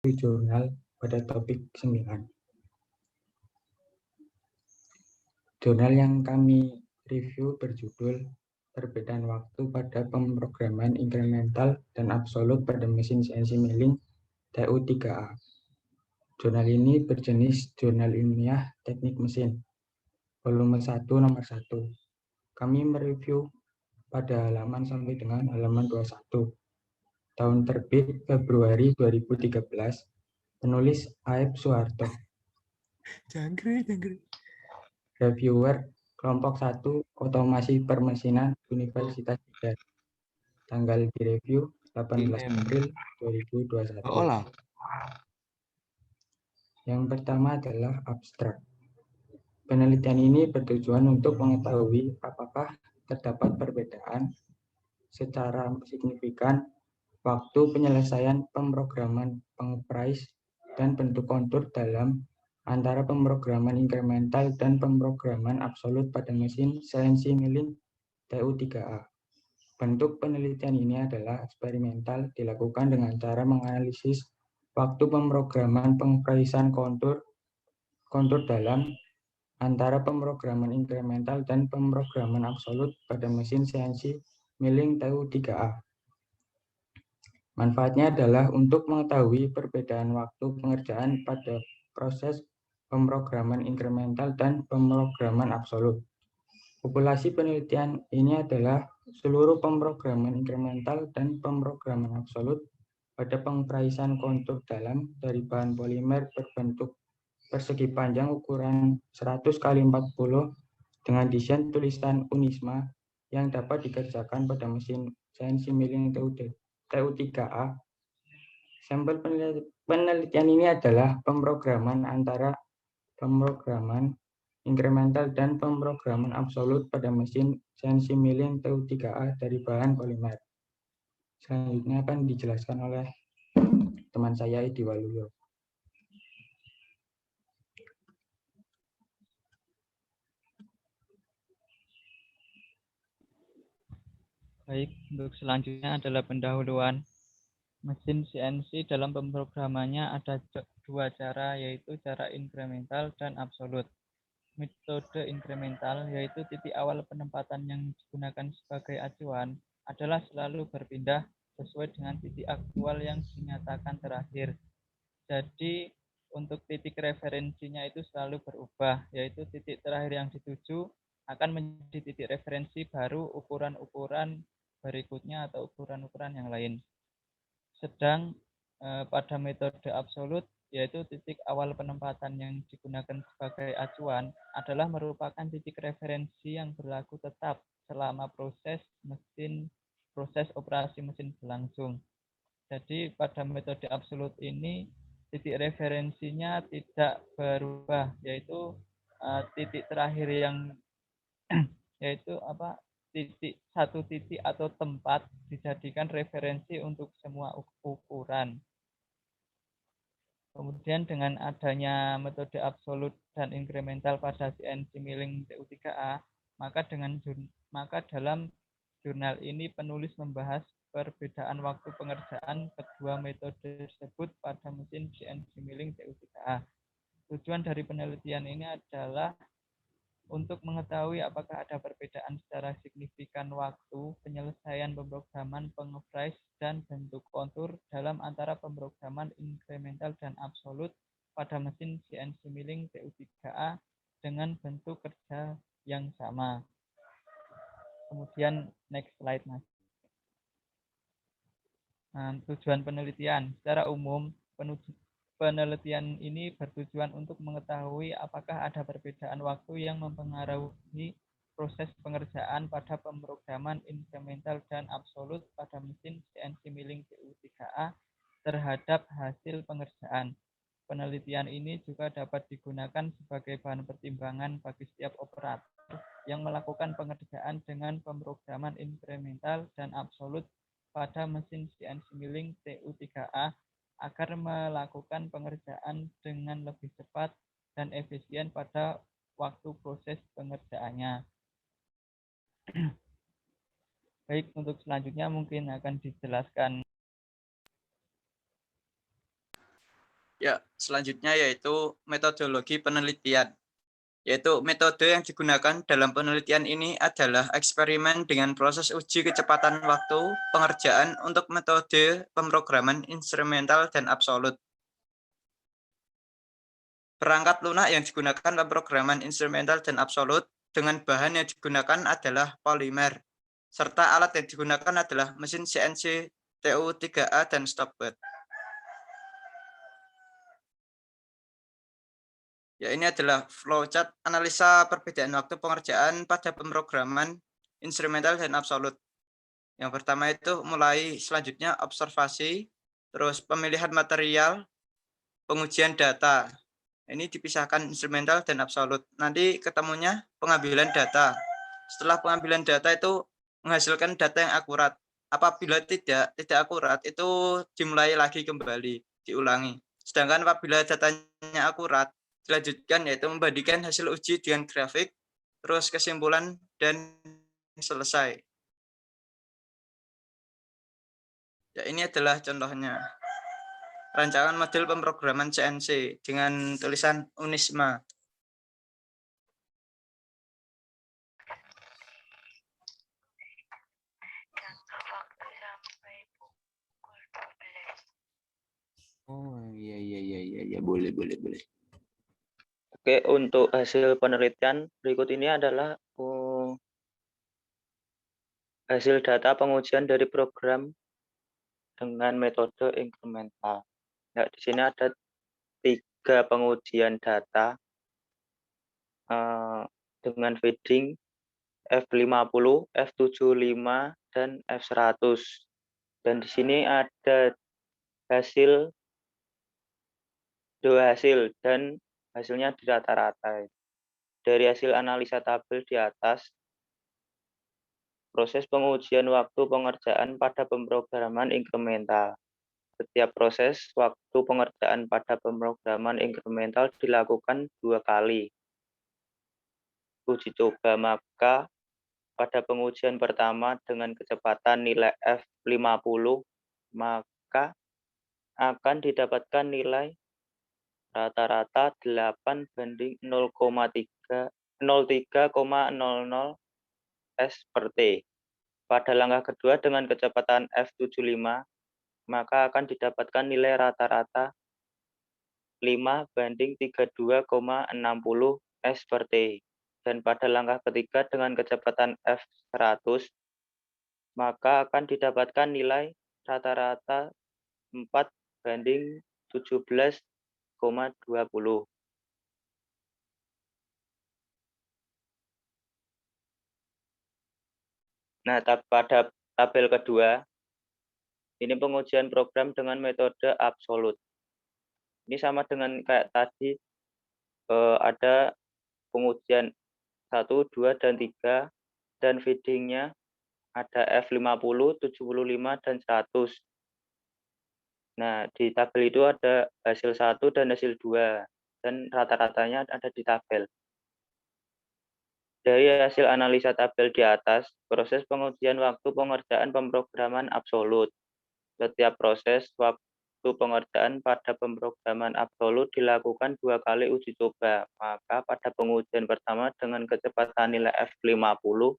jurnal pada topik 9. Jurnal yang kami review berjudul Perbedaan Waktu pada Pemrograman Inkremental dan Absolut pada Mesin CNC Milling TU3A. Jurnal ini berjenis Jurnal Ilmiah Teknik Mesin, volume 1 nomor 1. Kami mereview pada halaman sampai dengan halaman 21. Tahun terbit Februari 2013, penulis Aib Soeharto. Jangkrik. Reviewer kelompok 1 Otomasi Permesinan Universitas Jeddah. Tanggal direview 18 April 2021. Olah. Yang pertama adalah abstrak. Penelitian ini bertujuan untuk mengetahui apakah terdapat perbedaan secara signifikan waktu penyelesaian pemrograman pengprise dan bentuk kontur dalam antara pemrograman inkremental dan pemrograman absolut pada mesin CNC Milling TU3A. Bentuk penelitian ini adalah eksperimental, dilakukan dengan cara menganalisis waktu pemrograman pengprisan kontur dalam antara pemrograman inkremental dan pemrograman absolut pada mesin CNC Milling TU3A. Manfaatnya adalah untuk mengetahui perbedaan waktu pengerjaan pada proses pemrograman inkremental dan pemrograman absolut. Populasi penelitian ini adalah seluruh pemrograman inkremental dan pemrograman absolut pada pengprisan kontur dalam dari bahan polimer berbentuk persegi panjang ukuran 100 x 40 dengan desain tulisan Unisma yang dapat dikerjakan pada mesin CNC Milling TU3A. Sampel penelitian ini adalah pemrograman antara pemrograman inkremental dan pemrograman absolut pada mesin CNC Milling TU3A dari bahan polimer. Selanjutnya akan dijelaskan oleh teman saya Edi Waluyo. Baik, untuk selanjutnya adalah pendahuluan. Mesin CNC dalam pemrogramannya ada dua cara, yaitu cara inkremental dan absolut. Metode inkremental, yaitu titik awal penempatan yang digunakan sebagai acuan, adalah selalu berpindah sesuai dengan titik aktual yang dinyatakan terakhir. Jadi, untuk titik referensinya itu selalu berubah, yaitu titik terakhir yang dituju akan menjadi titik referensi baru ukuran-ukuran berikutnya atau ukuran-ukuran yang lain. Sedang pada metode absolut, yaitu titik awal penempatan yang digunakan sebagai acuan adalah merupakan titik referensi yang berlaku tetap selama proses operasi mesin berlangsung. Jadi pada metode absolut ini titik referensinya tidak berubah, yaitu titik terakhir yang yaitu satu titik atau tempat dijadikan referensi untuk semua ukuran. Kemudian dengan adanya metode absolut dan inkremental pada CNC Milling TU3A, maka dalam jurnal ini penulis membahas perbedaan waktu pengerjaan kedua metode tersebut pada mesin CNC Milling TU3A. Tujuan dari penelitian ini adalah untuk mengetahui apakah ada perbedaan secara signifikan waktu penyelesaian pemrograman pengprise dan bentuk kontur dalam antara pemrograman inkremental dan absolut pada mesin CNC Milling TU3A dengan bentuk kerja yang sama. Kemudian next slide, Mas. Tujuan penelitian. Secara umum, penelitian ini bertujuan untuk mengetahui apakah ada perbedaan waktu yang mempengaruhi proses pengerjaan pada pemrograman inkremental dan absolut pada mesin CNC Milling TU3A terhadap hasil pengerjaan. Penelitian ini juga dapat digunakan sebagai bahan pertimbangan bagi setiap operator yang melakukan pengerjaan dengan pemrograman inkremental dan absolut pada mesin CNC Milling TU3A agar melakukan pengerjaan dengan lebih cepat dan efisien pada waktu proses pengerjaannya. Baik, untuk selanjutnya mungkin akan dijelaskan. Ya, selanjutnya yaitu metodologi penelitian. Yaitu metode yang digunakan dalam penelitian ini adalah eksperimen dengan proses uji kecepatan waktu pengerjaan untuk metode pemrograman instrumental dan absolut. Perangkat lunak yang digunakan pemrograman instrumental dan absolut dengan bahan yang digunakan adalah polimer, serta alat yang digunakan adalah mesin CNC, TU3A, dan stopwatch. Ya, ini adalah flowchart analisa perbedaan waktu pengerjaan pada pemrograman instrumental dan absolut. Yang pertama itu mulai selanjutnya observasi, terus pemilihan material, pengujian data. Ini dipisahkan instrumental dan absolut. Nanti ketemunya pengambilan data. Setelah pengambilan data itu menghasilkan data yang akurat. Apabila tidak akurat itu dimulai lagi kembali, diulangi. Sedangkan apabila datanya akurat, dilanjutkan yaitu membandingkan hasil uji dengan grafik, terus kesimpulan dan selesai. Ya, ini adalah contohnya. Rancangan model pemrograman CNC dengan tulisan Unisma. Oh iya boleh. Oke, untuk hasil penelitian berikut ini adalah hasil data pengujian dari program dengan metode inkremental. Nah, di sini ada 3 pengujian data dengan feeding F50, F75, dan F100. Dan di sini ada dua hasil dan hasilnya di rata-rata. Dari hasil analisa tabel di atas, proses pengujian waktu pengerjaan pada pemrograman inkremental. Setiap proses waktu pengerjaan pada pemrograman inkremental dilakukan 2 kali uji coba, maka pada pengujian pertama dengan kecepatan nilai F50, maka akan didapatkan nilai rata-rata 8:0,300 S per T. Pada langkah kedua dengan kecepatan F75, maka akan didapatkan nilai rata-rata 5:32,60 S per T. Dan pada langkah ketiga dengan kecepatan F100, maka akan didapatkan nilai rata-rata 4:17,20. Nah, pada tabel kedua, ini pengujian program dengan metode absolut. Ini sama dengan kayak tadi, ada pengujian 1, 2, dan 3, dan feedingnya ada F50, 75, dan 100. Nah, di tabel itu ada hasil 1 dan hasil 2, dan rata-ratanya ada di tabel. Dari hasil analisa tabel di atas, proses pengujian waktu pengerjaan pemrograman absolut. Setiap proses waktu pengerjaan pada pemrograman absolut dilakukan 2 kali uji coba. Maka pada pengujian pertama dengan kecepatan nilai F50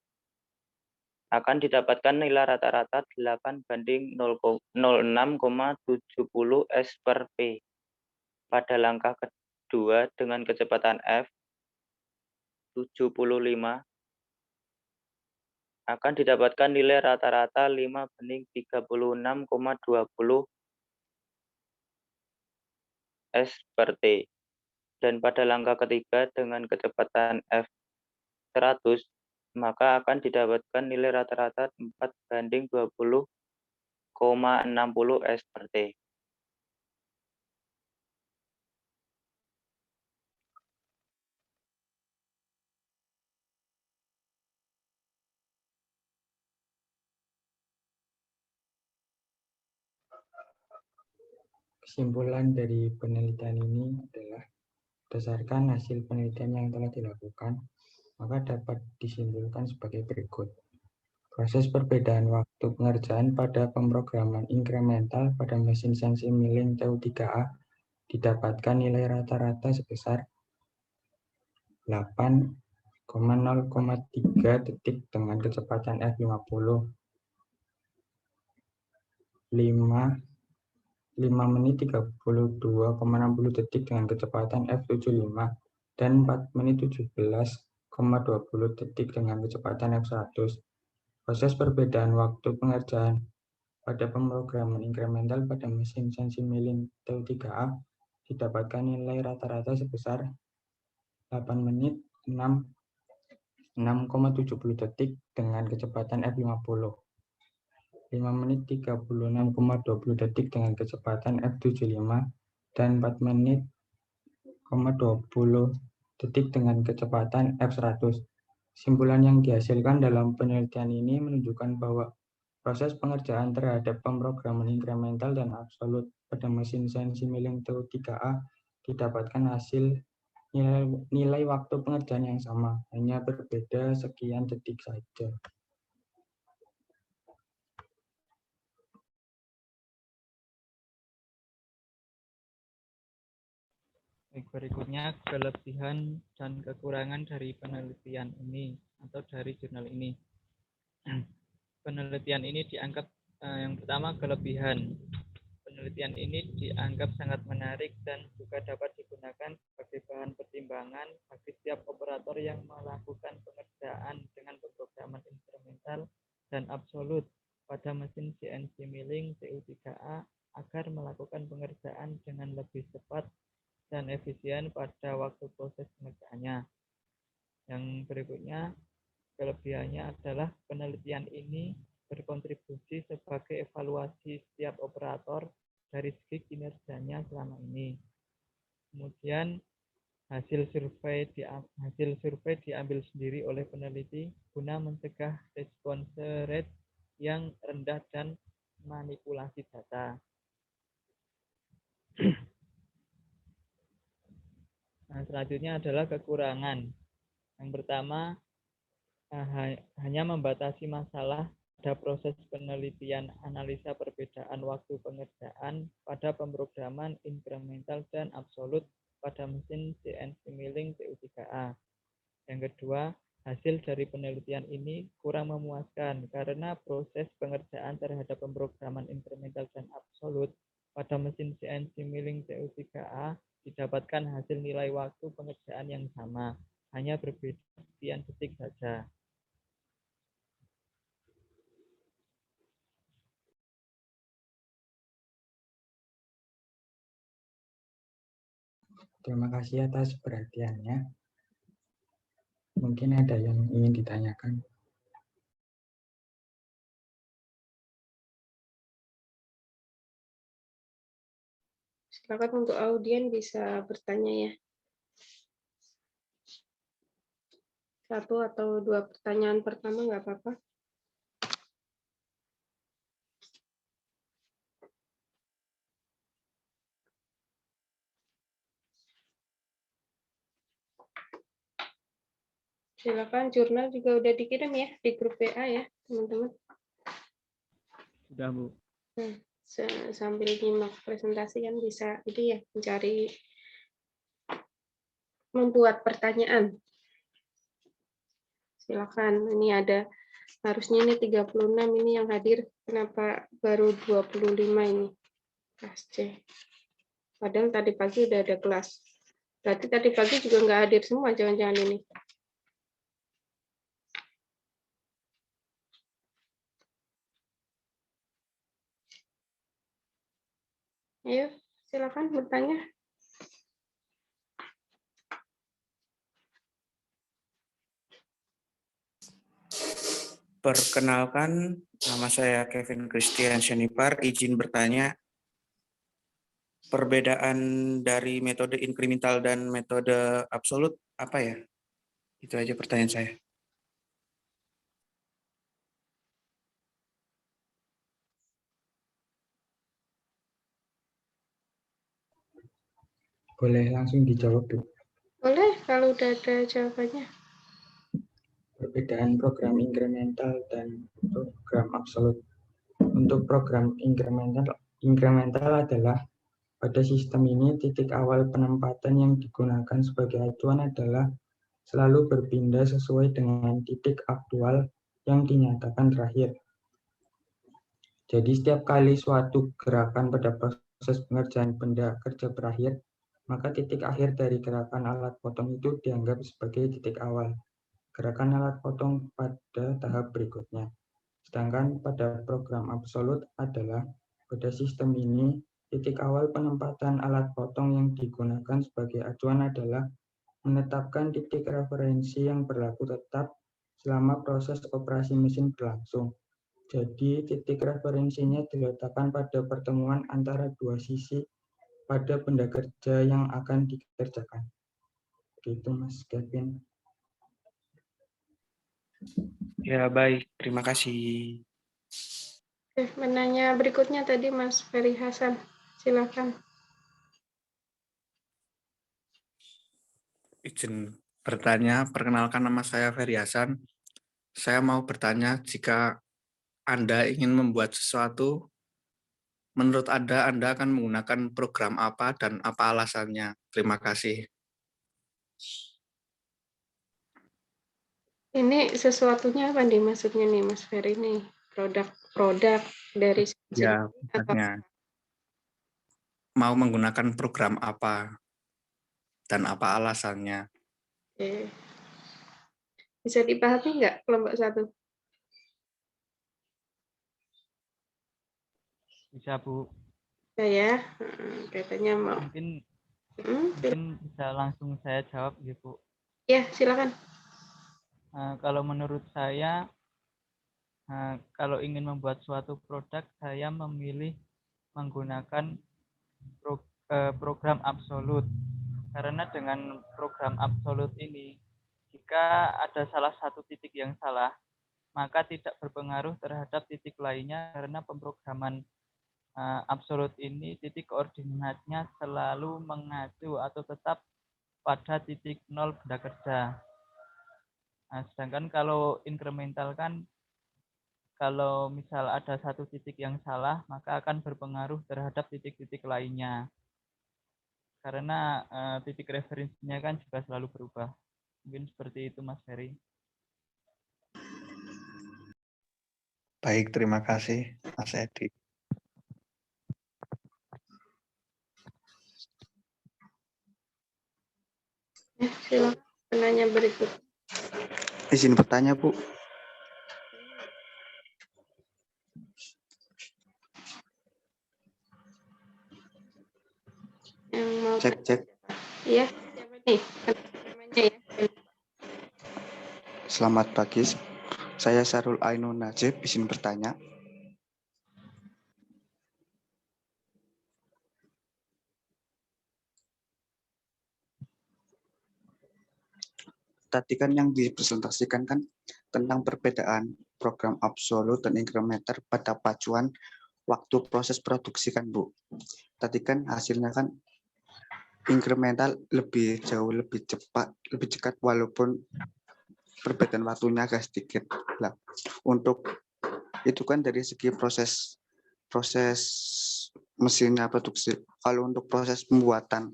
akan didapatkan nilai rata-rata 8:06,70 S per P. Pada langkah kedua dengan kecepatan F75 akan didapatkan nilai rata-rata 5:36,20 S per T. Dan pada langkah ketiga dengan kecepatan F100, maka akan didapatkan nilai rata-rata 4:20,60 S per T. Kesimpulan dari penelitian ini adalah berdasarkan hasil penelitian yang telah dilakukan, maka dapat disimpulkan sebagai berikut. Proses perbedaan waktu pengerjaan pada pemrograman inkremental pada mesin CNC milling TU3A didapatkan nilai rata-rata sebesar 8,0,3 detik dengan kecepatan F50, 5 menit 32,60 detik dengan kecepatan F75, dan 4 menit 17,20 detik dengan kecepatan F100. Proses perbedaan waktu pengerjaan pada pemrograman inkremental pada mesin CNC milling TU3A didapatkan nilai rata-rata sebesar 8 menit 6,70 detik dengan kecepatan F50, 5 menit 36,20 detik dengan kecepatan F75, dan 4 menit 20 detik dengan kecepatan F100. Kesimpulan yang dihasilkan dalam penelitian ini menunjukkan bahwa proses pengerjaan terhadap pemrograman inkremental dan absolut pada mesin CNC milling TU3A didapatkan hasil nilai waktu pengerjaan yang sama, hanya berbeda sekian detik saja. Baik, berikutnya kelebihan dan kekurangan dari penelitian ini atau dari jurnal ini. Penelitian ini dianggap yang pertama kelebihan. Penelitian ini dianggap sangat menarik dan juga dapat digunakan sebagai bahan pertimbangan bagi setiap operator yang melakukan pengerjaan dengan pemrograman instrumental dan absolut pada mesin CNC milling TU3A agar melakukan pengerjaan dengan lebih cepat dan efisien pada waktu proses pengerjaannya. Yang berikutnya, kelebihannya adalah penelitian ini berkontribusi sebagai evaluasi setiap operator dari segi kinerjanya selama ini. Kemudian hasil survei diambil sendiri oleh peneliti guna mencegah response rate yang rendah dan manipulasi data. Nah, selanjutnya adalah kekurangan. Yang pertama, hanya membatasi masalah pada proses penelitian analisa perbedaan waktu pengerjaan pada pemrograman inkremental dan absolut pada mesin CNC milling TU3A. Yang kedua, hasil dari penelitian ini kurang memuaskan karena proses pengerjaan terhadap pemrograman inkremental dan absolut pada mesin CNC milling TU3A didapatkan hasil nilai waktu pengerjaan yang sama, hanya berbeda sekian detik saja. Terima kasih atas perhatiannya. Mungkin ada yang ingin ditanyakan. Silakan untuk audien bisa bertanya ya. 1 atau 2 pertanyaan pertama nggak apa-apa. Silakan, jurnal juga udah dikirim ya di grup WA ya, teman-teman. Sudah, Bu. Sambil nyimak presentasi kan bisa itu ya, mencari membuat pertanyaan. Silakan, ini ada harusnya ini 36 ini yang hadir, kenapa baru 25 ini kelas C. Padahal tadi pagi udah ada kelas. Berarti tadi pagi juga nggak hadir semua, jangan-jangan ini. Ayo, silakan bertanya. Perkenalkan, nama saya Kevin Christian Shenipar, izin bertanya, perbedaan dari metode inkremental dan metode absolut apa ya? Itu aja pertanyaan saya. Boleh langsung dijawab, Bu. Boleh, kalau udah ada jawabannya. Perbedaan program inkremental dan program absolut. Untuk program inkremental adalah Pada sistem ini, titik awal penempatan yang digunakan sebagai acuan adalah selalu berpindah sesuai dengan titik aktual yang dinyatakan terakhir. Jadi setiap kali suatu gerakan pada proses pengerjaan benda kerja berakhir, maka titik akhir dari gerakan alat potong itu dianggap sebagai titik awal gerakan alat potong pada tahap berikutnya. Sedangkan pada program absolut adalah pada sistem ini, titik awal penempatan alat potong yang digunakan sebagai acuan adalah menetapkan titik referensi yang berlaku tetap selama proses operasi mesin berlangsung. Jadi, titik referensinya diletakkan pada pertemuan antara dua sisi pada benda kerja yang akan dikerjakan. Gitu, Mas Kevin. Ya, baik. Terima kasih. Menanya berikutnya tadi Mas Ferry Hasan. Silakan. Izin bertanya, perkenalkan nama saya Ferry Hasan. Saya mau bertanya, jika Anda ingin membuat sesuatu, menurut Anda akan menggunakan program apa dan apa alasannya? Terima kasih. Ini sesuatunya apa nih maksudnya nih Mas Ferry nih? Produk dari Ya, atau maksudnya mau menggunakan program apa dan apa alasannya? Bisa dipahami nggak kelompok 1? Bisa, Bu. Saya katanya mau. Mungkin Silakan. bisa langsung saya jawab, ya, Bu. Ya, silakan. Kalau menurut saya, kalau ingin membuat suatu produk, saya memilih menggunakan program absolut. Karena dengan program absolut ini, jika ada salah satu titik yang salah, maka tidak berpengaruh terhadap titik lainnya karena pemrograman absolut ini titik koordinatnya selalu mengacu atau tetap pada titik 0 benda kerja. Nah, sedangkan kalau incremental kan kalau misal ada satu titik yang salah, maka akan berpengaruh terhadap titik-titik lainnya. Karena titik referensinya kan juga selalu berubah. Mungkin seperti itu, Mas Ferry. Baik, terima kasih, Mas Edi. Silakan penanya berikut. Izin bertanya, Bu. Yang mau Cek. Iya, siapa nih? Namanya ya. Selamat pagi, saya Sarul Ainun Najib, izin bertanya. Tadi kan yang dipresentasikan kan tentang perbedaan program absolut dan incrementer pada pacuan waktu proses produksi kan, Bu. Tadi kan hasilnya kan incremental jauh lebih cepat, lebih cepat walaupun perbedaan waktunya agak sedikit. Lah, untuk itu kan dari segi proses mesinnya produksi. Kalau untuk proses pembuatan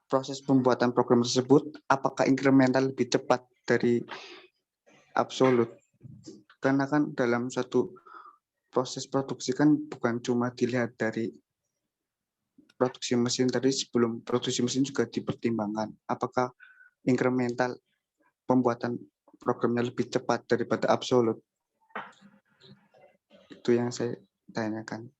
proses pembuatan program tersebut, apakah incremental lebih cepat dari absolut? Karena kan dalam satu proses produksi kan bukan cuma dilihat dari produksi mesin tadi, sebelum produksi mesin juga dipertimbangkan. Apakah incremental pembuatan programnya lebih cepat daripada absolut? Itu yang saya tanyakan.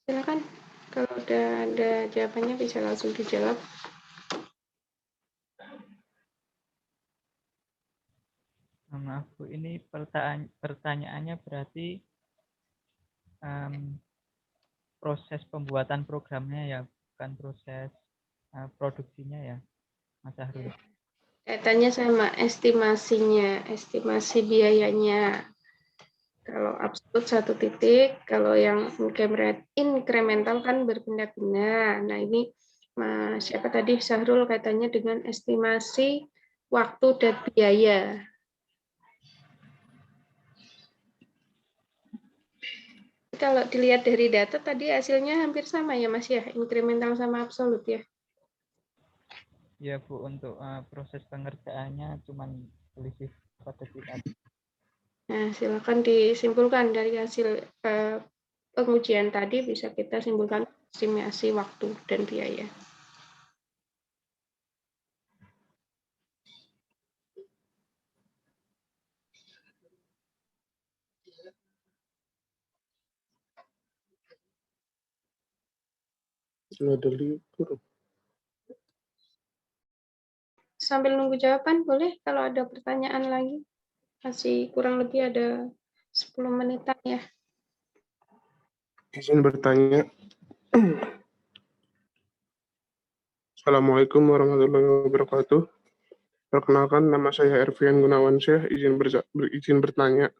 Silakan. Kalau udah ada jawabannya bisa langsung dijawab. Maaf, Bu, ini pertanyaannya berarti proses pembuatan programnya ya, bukan proses produksinya ya, Mas Syahrul. Kaitannya sama estimasinya, estimasi biayanya. Kalau absolut 1 titik, kalau yang incremental kan berpindah-pindah. Nah ini siapa tadi Syahrul kaitannya dengan estimasi waktu dan biaya. Kalau dilihat dari data tadi hasilnya hampir sama ya Mas ya, incremental sama absolut ya. Ya Bu, untuk proses pengerjaannya cuman selisih 4 detik aja. Nah, silakan disimpulkan dari hasil pengujian tadi, bisa kita simpulkan estimasi waktu dan biaya. Ada libur. Sambil nunggu jawaban, boleh kalau ada pertanyaan lagi. Masih kurang lebih ada 10 menitan ya. Izin bertanya. Assalamualaikum warahmatullahi wabarakatuh. Perkenalkan, nama saya Ervian Gunawansyah, izin bertanya.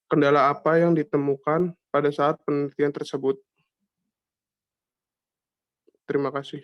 Kendala apa yang ditemukan pada saat penelitian tersebut? Terima kasih.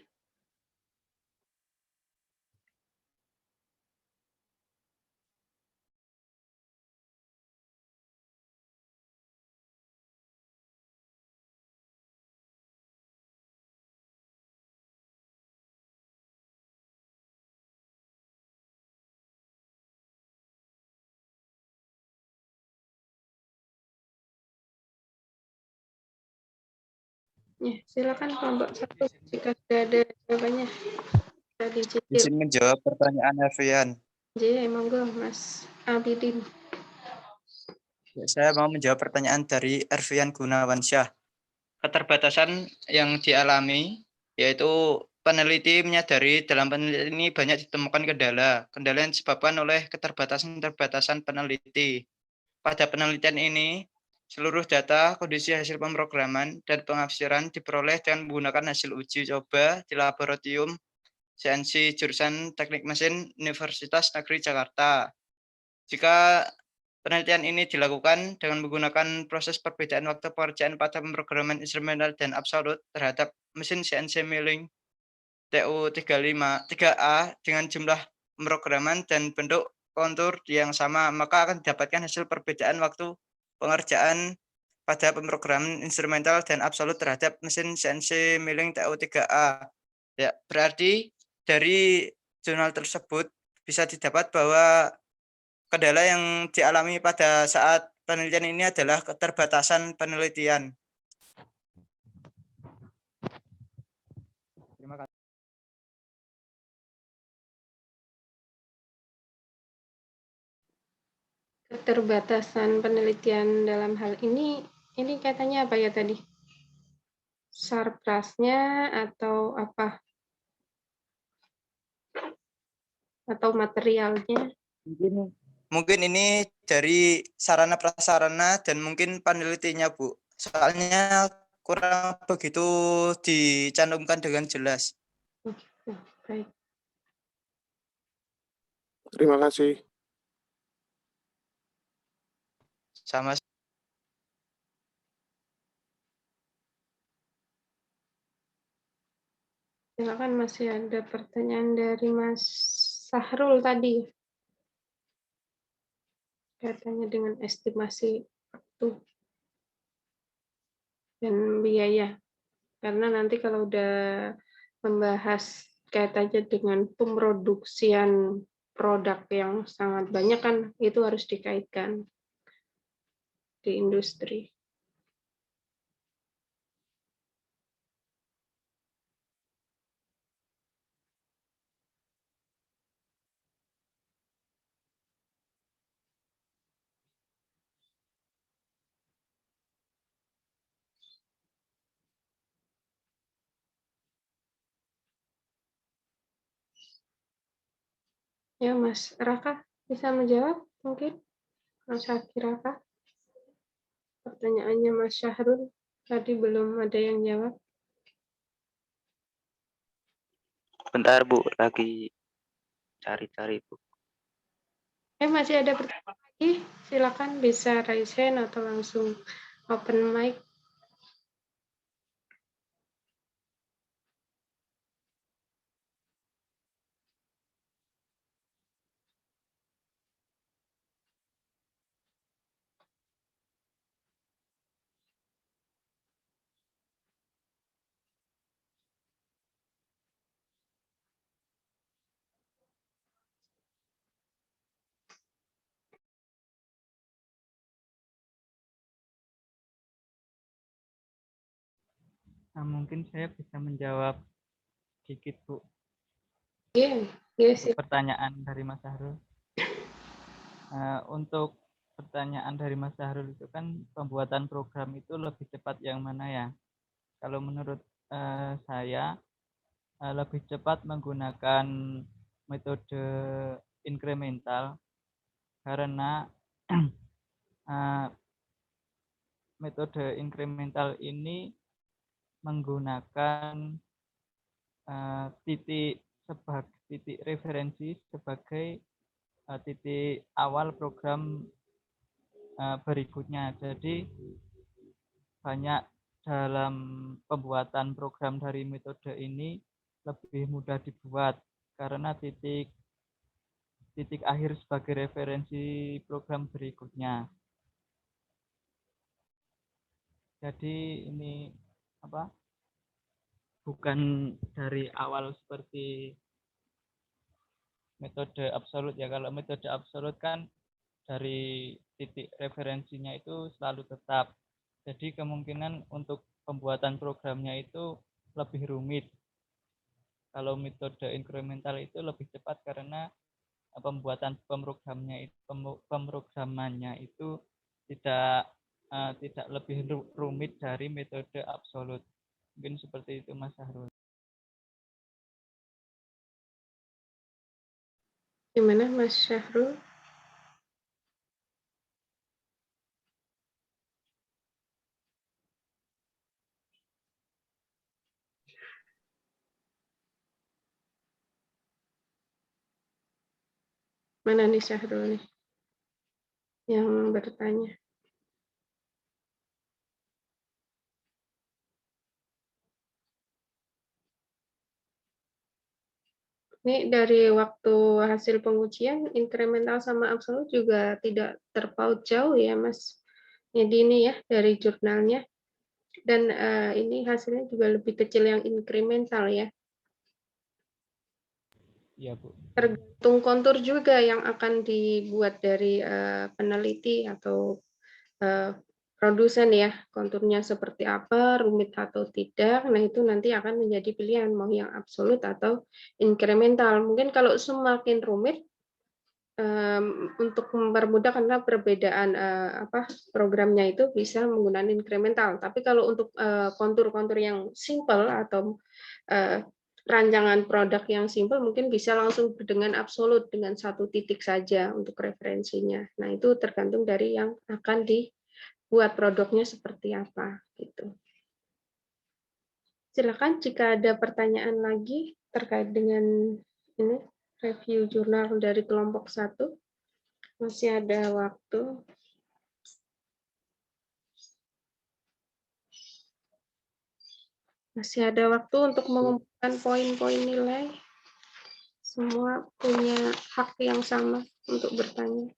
Ya, silakan kelompok 1 jika sudah ada jawabannya. Sudah dicicil. Izin menjawab pertanyaan Ervian. Jadi, monggo Mas Abidin. Ya, saya mau menjawab pertanyaan dari Ervian Gunawansyah. Keterbatasan yang dialami yaitu peneliti menyadari dalam penelitian ini banyak ditemukan kendala. Kendala yang disebabkan oleh keterbatasan peneliti. Pada penelitian ini, seluruh data, kondisi hasil pemrograman, dan penafsiran diperoleh dengan menggunakan hasil uji coba di laboratorium CNC jurusan Teknik Mesin Universitas Negeri Jakarta. Jika penelitian ini dilakukan dengan menggunakan proses perbedaan waktu pengerjaan pada pemrograman instrumental dan absolut terhadap mesin CNC milling TU35 3A dengan jumlah pemrograman dan bentuk kontur yang sama, maka akan didapatkan hasil perbedaan waktu pengerjaan pada pemrograman instrumental dan absolut terhadap mesin CNC milling TU3A. Ya, berarti dari jurnal tersebut bisa didapat bahwa kendala yang dialami pada saat penelitian ini adalah keterbatasan penelitian. Terima kasih. Keterbatasan penelitian dalam hal ini kaitannya apa ya tadi? Sarprasnya atau apa? Atau materialnya? Mungkin ini dari sarana prasarana dan mungkin penelitinya, Bu. Soalnya kurang begitu dicantumkan dengan jelas. Baik. Terima kasih. Sama. Silakan masih ada pertanyaan dari Mas Sahrul tadi. Kaitannya dengan estimasi waktu dan biaya. Karena nanti kalau udah membahas kaitannya dengan pemroduksian produk yang sangat banyak kan itu harus dikaitkan di industri. Ya, Mas Raka bisa menjawab mungkin? Mas Raka, pertanyaannya Mas Syahrul. Tadi belum ada yang jawab. Bentar Bu, lagi cari-cari Bu. Masih ada pertanyaan lagi? Silakan bisa raise hand atau langsung open mic. Nah, mungkin saya bisa menjawab sedikit, Bu. Iya, Untuk pertanyaan dari Mas Sahrul. Untuk pertanyaan dari Mas Sahrul itu kan pembuatan program itu lebih cepat yang mana ya? Kalau menurut saya lebih cepat menggunakan metode inkremental karena metode inkremental ini menggunakan titik referensi sebagai titik awal program berikutnya. Jadi banyak dalam pembuatan program dari metode ini lebih mudah dibuat karena titik akhir sebagai referensi program berikutnya. Jadi ini bukan dari awal seperti metode absolut ya. Kalau metode absolut kan dari titik referensinya itu selalu tetap. Jadi kemungkinan untuk pembuatan programnya itu lebih rumit. Kalau metode inkremental itu lebih cepat karena pembuatan pemrogramannya itu tidak lebih rumit dari metode absolut. Mungkin seperti itu Mas Sahrul. Gimana Mas Syahrul? Mana nih Syahrul nih yang bertanya? Ini dari waktu hasil pengujian, inkremental sama absolut juga tidak terpaut jauh ya Mas. Jadi ini ya dari jurnalnya. Dan ini hasilnya juga lebih kecil yang inkremental ya. Iya Bu. Tergantung kontur juga yang akan dibuat dari peneliti atau produsen ya, konturnya seperti apa, rumit atau tidak. Nah, itu nanti akan menjadi pilihan mau yang absolut atau inkremental. Mungkin kalau semakin rumit untuk mempermudah karena perbedaan programnya itu bisa menggunakan inkremental. Tapi kalau untuk kontur-kontur yang simple atau rancangan produk yang simple mungkin bisa langsung dengan absolut dengan satu titik saja untuk referensinya. Nah, itu tergantung dari yang akan dibuat produknya seperti apa gitu. Silakan jika ada pertanyaan lagi terkait dengan ini review jurnal dari kelompok 1. Masih ada waktu. Masih ada waktu untuk mengumpulkan poin-poin nilai. Semua punya hak yang sama untuk bertanya.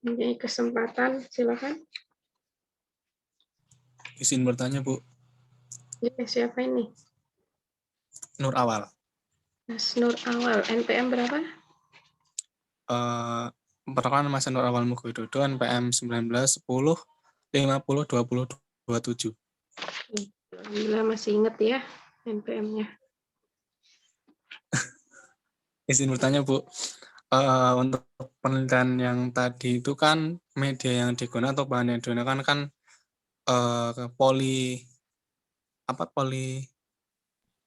Ini kesempatan, silakan. Izin bertanya, Bu. Ya, siapa ini? Nur Awal. Mas Nur Awal, NPM berapa? Perkenalkan Mas Nur Awal Mugododo, NPM 19 10 50 20 27. Alhamdulillah masih ingat ya NPM-nya. Izin bertanya, Bu. Untuk penelitian yang tadi itu kan media yang digunakan atau bahan yang digunakan kan poli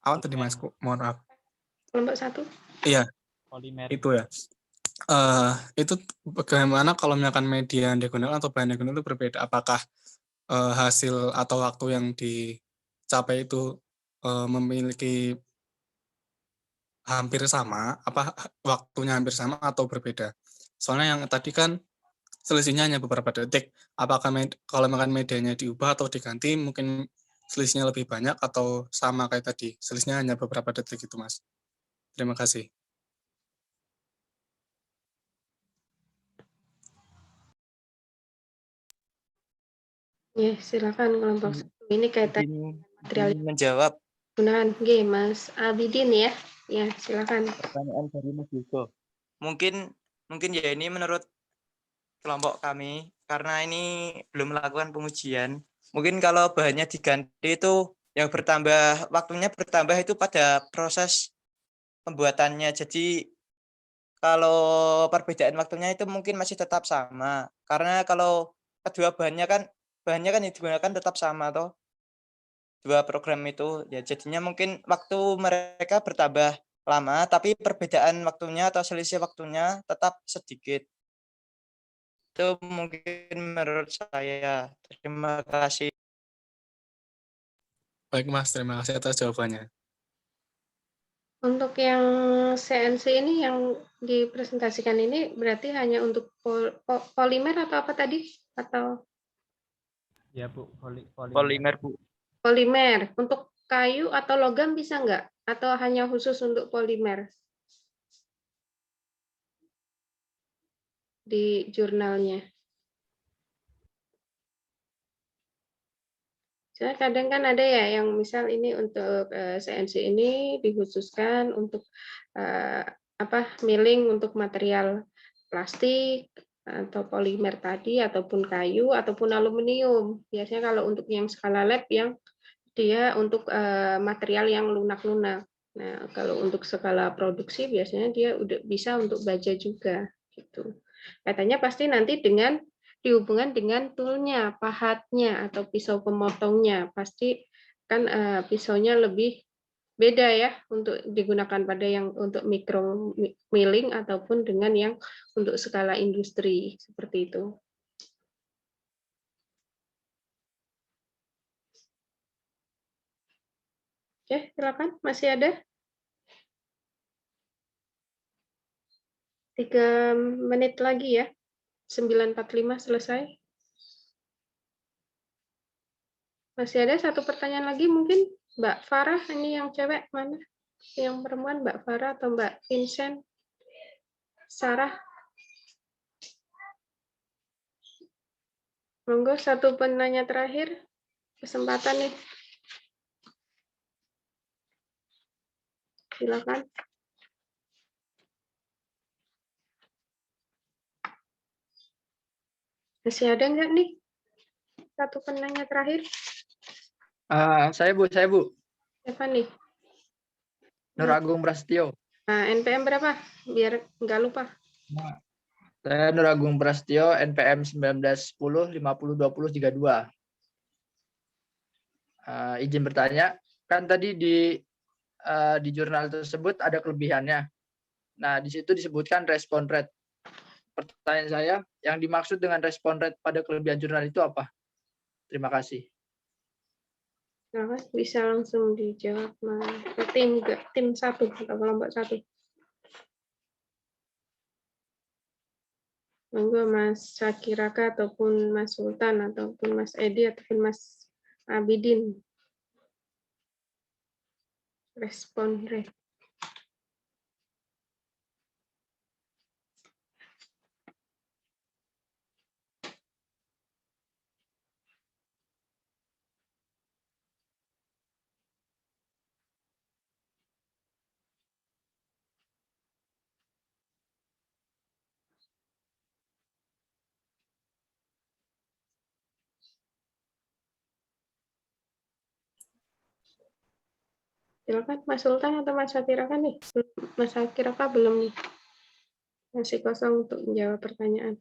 tadi Mas? Mohon maaf. Kelompok 1? Iya. Polimer. Itu ya. Itu bagaimana kalau misalkan media yang digunakan atau bahan yang digunakan itu berbeda? Apakah hasil atau waktu yang dicapai itu memiliki hampir sama, waktunya hampir sama atau berbeda? Soalnya yang tadi kan selisihnya hanya beberapa detik. Apakah kalau misalkan medianya diubah atau diganti, mungkin selisihnya lebih banyak atau sama kayak tadi? Selisihnya hanya beberapa detik itu, Mas. Terima kasih. Ya, silakan kelompok satu. Ini kaitan Izin material menjawab penggunaan. Oke, Mas Abidin ya. Ya, silakan. pertanyaan dari Mas Yuso. Mungkin ya ini menurut kelompok kami karena ini belum melakukan pengujian. Mungkin kalau bahannya diganti itu yang waktunya bertambah itu pada proses pembuatannya. Jadi kalau perbedaan waktunya itu mungkin masih tetap sama. Karena kalau kedua bahannya kan yang digunakan tetap sama toh. Dua program itu ya jadinya mungkin waktu mereka bertambah lama tapi perbedaan waktunya atau selisih waktunya tetap sedikit. Itu mungkin menurut saya. Terima kasih. Baik, Mas. Terima kasih atas jawabannya. Untuk yang CNC ini yang dipresentasikan ini berarti hanya untuk polimer atau apa tadi? Atau Ya, Bu, Polimer, Bu. polimer. Untuk kayu atau logam bisa nggak? Atau hanya khusus untuk polimer di jurnalnya? Soalnya kadang kan ada ya yang misal ini untuk CNC ini dikhususkan untuk milling untuk material plastik atau polimer tadi ataupun kayu ataupun aluminium. Biasanya kalau untuk yang skala lab yang dia untuk material yang lunak-lunak. Nah, kalau untuk skala produksi biasanya dia udah bisa untuk baja juga gitu. Katanya pasti nanti dihubungan dengan toolnya, pahatnya atau pisau pemotongnya. Pasti kan pisaunya lebih beda ya untuk digunakan pada yang untuk micro milling ataupun dengan yang untuk skala industri seperti itu. Oke, silakan. Masih ada? 3 menit lagi ya. 9.45 selesai. Masih ada satu pertanyaan lagi mungkin Mbak Farah, ini yang cewek mana? Yang perempuan Mbak Farah atau Mbak Vincent? Sarah? Monggo satu penanya terakhir. Kesempatan nih. Silakan. Masih ada nggak nih? Satu penanya terakhir. Saya Bu. Siapa nih? Nur Agung Prasetyo. Nah, NPM berapa? Biar nggak lupa. Saya Nur Agung Prasetyo, NPM 1910 50 20 32. Izin bertanya, kan tadi di jurnal tersebut ada kelebihannya. Nah, di situ disebutkan respon rate. Pertanyaan saya, yang dimaksud dengan respon rate pada kelebihan jurnal itu apa? Terima kasih. Nah, bisa langsung dijawab tim 1 atau kelompok 1. Monggo Mas Sakiraka ataupun Mas Sultan ataupun Mas Edi ataupun Mas Abidin. Respon rate. Silakan Mas Sultan atau Mas Sakiraka nih. Mas Sakiraka belum nih. Masih kosong untuk menjawab pertanyaan.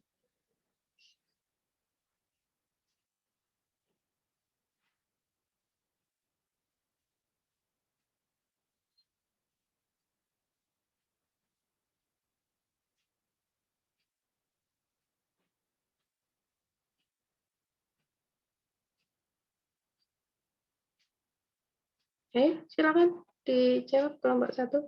Ayo, silakan dijawab kelompok 1.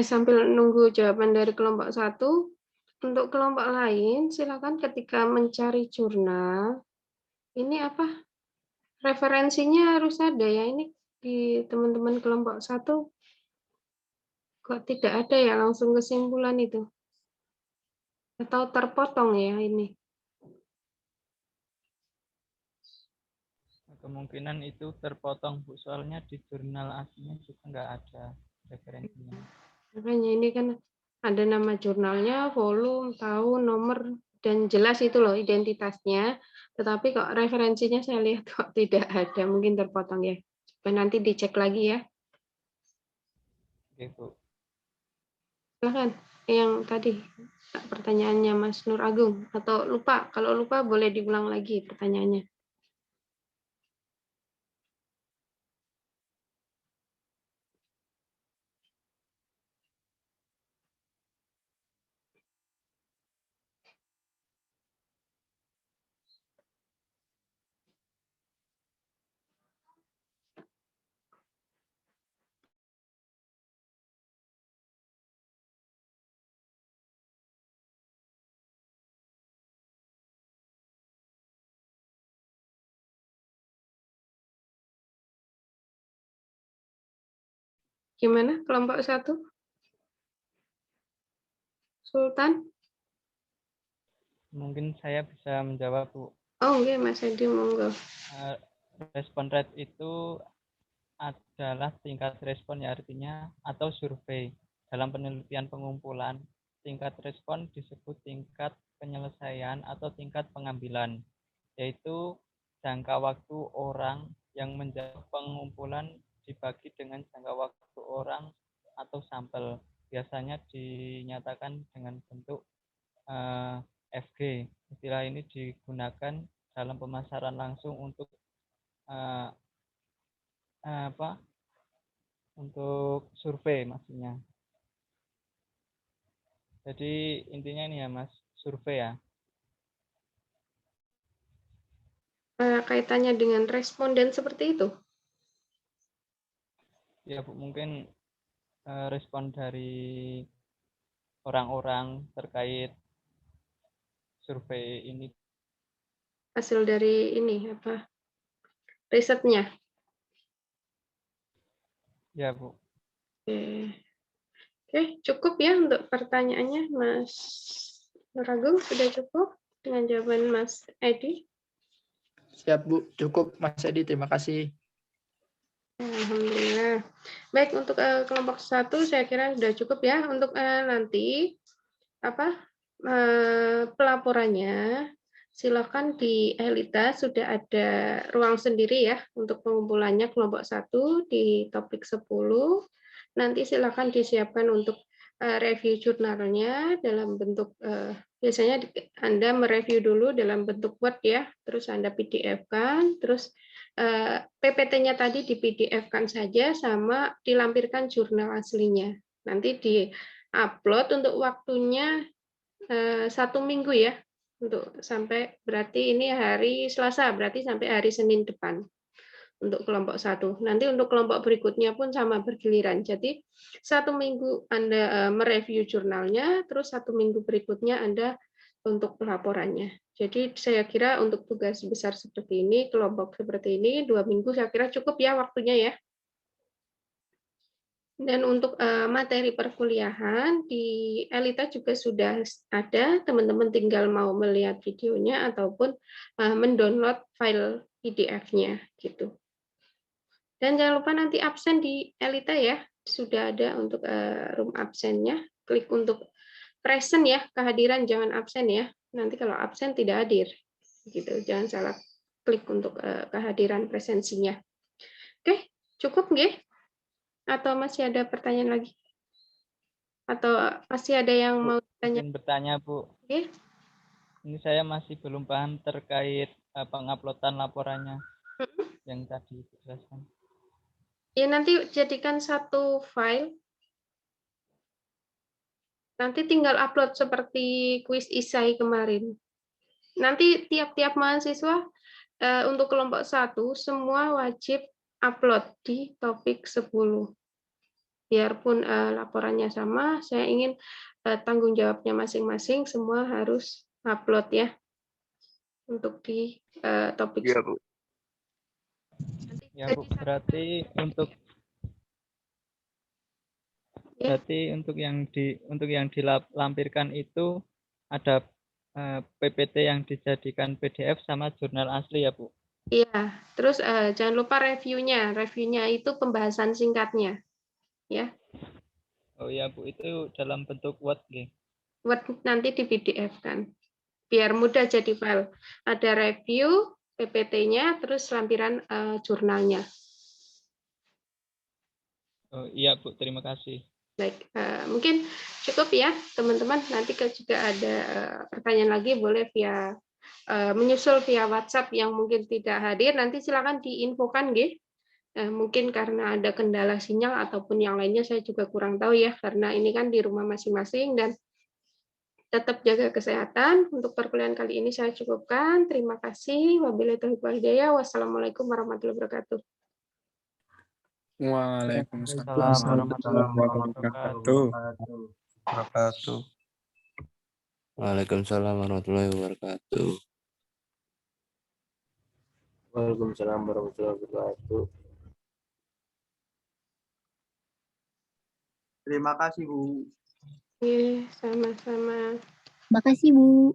Sambil nunggu jawaban dari kelompok 1, untuk kelompok lain silakan ketika mencari jurnal, ini apa? Referensinya harus ada ya, ini di teman-teman kelompok 1 kok tidak ada ya langsung kesimpulan itu. Atau terpotong ya ini. Kemungkinan itu terpotong, Bu, soalnya di jurnal aslinya juga nggak ada referensinya. Makanya ini kan ada nama jurnalnya, volume, tahun, nomor, dan jelas itu loh identitasnya. Tetapi kok referensinya saya lihat kok tidak ada, mungkin terpotong ya. Coba nanti dicek lagi ya. Oke, Bu. Silahkan, yang tadi pertanyaannya Mas Nur Agung. Atau lupa, kalau lupa boleh diulang lagi pertanyaannya. Gimana kelompok 1? Sultan? Mungkin saya bisa menjawab, Bu. Oh, oke, Mas Edi, monggo. Respon rate itu adalah tingkat respon, ya, artinya atau survei. Dalam penelitian pengumpulan, tingkat respon disebut tingkat penyelesaian atau tingkat pengambilan, yaitu jangka waktu orang yang menjawab pengumpulan dibagi dengan jangka waktu orang atau sampel. Biasanya dinyatakan dengan bentuk FG. Istilah ini digunakan dalam pemasaran langsung untuk untuk survei maksudnya. Jadi intinya ini ya, Mas, survei ya. Kaitannya dengan responden seperti itu? Ya, Bu, mungkin respon dari orang-orang terkait survei ini. Hasil dari ini apa? Risetnya. Ya, Bu. Oke, cukup ya untuk pertanyaannya, Mas Nur Agung, sudah cukup dengan jawaban Mas Edi? Siap, Bu. Cukup, Mas Edi. Terima kasih. Alhamdulillah. Baik, untuk kelompok 1 saya kira sudah cukup ya. Untuk nanti pelaporannya silakan di Elita sudah ada ruang sendiri ya untuk pengumpulannya kelompok 1 di topik 10. Nanti silakan disiapkan untuk review jurnalnya dalam bentuk biasanya Anda mereview dulu dalam bentuk Word ya, terus Anda PDF-kan, terus PPT-nya tadi di PDF-kan saja sama dilampirkan jurnal aslinya. Nanti di-upload untuk waktunya 1 minggu ya, untuk sampai berarti ini hari Selasa, berarti sampai hari Senin depan untuk kelompok 1. Nanti untuk kelompok berikutnya pun sama bergiliran. Jadi 1 minggu Anda mereview jurnalnya, terus 1 minggu berikutnya Anda untuk pelaporannya. Jadi saya kira untuk tugas besar seperti ini, kelompok seperti ini, 2 minggu saya kira cukup ya waktunya ya. Dan untuk materi perkuliahan di Elita juga sudah ada, teman-teman tinggal mau melihat videonya ataupun mendownload file PDF-nya gitu. Dan jangan lupa nanti absen di Elita ya, sudah ada untuk room absennya. Klik untuk present ya, kehadiran jangan absen ya. Nanti kalau absen tidak hadir, gitu. Jangan salah klik untuk kehadiran presensinya. Oke, cukup nggih? Atau masih ada pertanyaan lagi? Atau masih ada yang mau tanya? Mungkin bertanya, Bu. Oke. Ini saya masih belum paham terkait penguploadan laporannya yang tadi dijelaskan. Ya, nanti jadikan satu file. Nanti tinggal upload seperti kuis isai kemarin. Nanti tiap-tiap mahasiswa untuk kelompok 1 semua wajib upload di topik 10. Biarpun laporannya sama, saya ingin tanggung jawabnya masing-masing semua harus upload ya untuk di topik. Iya, Bu. Ya, Bu, berarti untuk yang dilampirkan itu ada PPT yang dijadikan PDF sama jurnal asli ya, Bu. Iya, terus jangan lupa reviewnya. Reviewnya itu pembahasan singkatnya. Ya. Oh ya, Bu, itu dalam bentuk Word, nggih. Word nanti di PDF kan. Biar mudah jadi file. Ada review, PPT-nya, terus lampiran jurnalnya. Oh iya, Bu, terima kasih. Baik, mungkin cukup ya teman-teman. Nanti kalau juga ada pertanyaan lagi boleh via menyusul via WhatsApp yang mungkin tidak hadir. Nanti silakan diinfokan, nggih. Mungkin karena ada kendala sinyal ataupun yang lainnya saya juga kurang tahu ya, karena ini kan di rumah masing-masing dan tetap jaga kesehatan. Untuk perkuliahan kali ini saya cukupkan. Terima kasih. Wabillahi taufiq wal hidayah. Wassalamualaikum warahmatullahi wabarakatuh. Waalaikumsalam warahmatullahi wabarakatuh. Waalaikumsalam warahmatullahi wabarakatuh. Waalaikumsalam warahmatullahi wabarakatuh. Terima kasih, Bu. Sama-sama. Makasih, Bu.